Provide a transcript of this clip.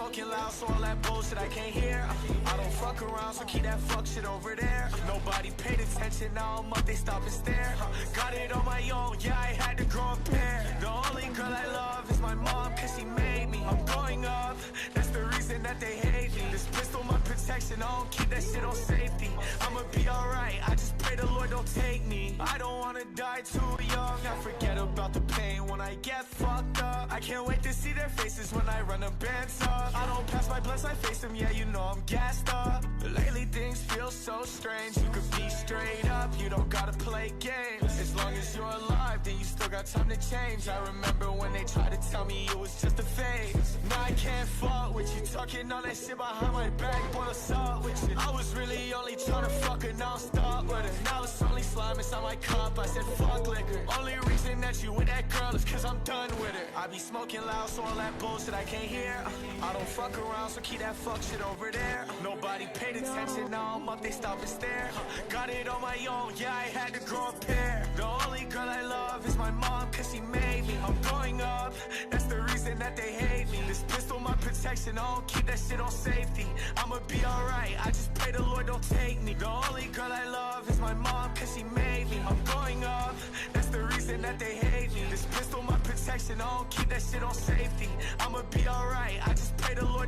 smoking loud, so all that bullshit I can't hear. I don't fuck around, so keep that fuck shit over there. Nobody paid attention, now I'm up, they stop and stare. Got it on my own, yeah, I had to grow a pair. The only girl I love is my mom, cause she made me. I'm going up, that's the reason that they hate me. This pistol my protection, I don't keep that shit on safety. I'ma be alright, I just pray the Lord don't take me. I don't wanna die too young, I forget about the pain when I get fucked up. I can't wait to see their faces when I run the bands up. I don't pass my blunts, I face them, yeah, you know I'm gassed up. But lately things feel so strange. You could be straight up, you don't gotta play games. As long as you're alive, then you still got time to change. I remember when they tried to tell me it was just a phase. Now I can't fault with you, talking all that shit behind my back. Boy, what's up with you? I was really only trying to fuck her, now stop with her. Now it's only slime inside my cup, I said fuck liquor. Only reason that you with that girl is cause I'm done with her. I be smoking loud, so all that bullshit I can't hear. I don't fuck around, so keep that fuck shit over there. Nobody paid attention, now I'm up, they stop and stare. Got it on my own, yeah, I had to grow a pair. The only girl I love is my mom, cause she made me. I'm going up, that's the reason that they hate me. This pistol my protection, I don't keep that shit on safety. I'ma be alright, I just pray the Lord don't take me. The only girl I love is my mom, cause she made me. I'm going up, that's the reason that they hate me. This pistol my protection, I don't keep that shit on safety. I'ma be alright, I just pray the Lord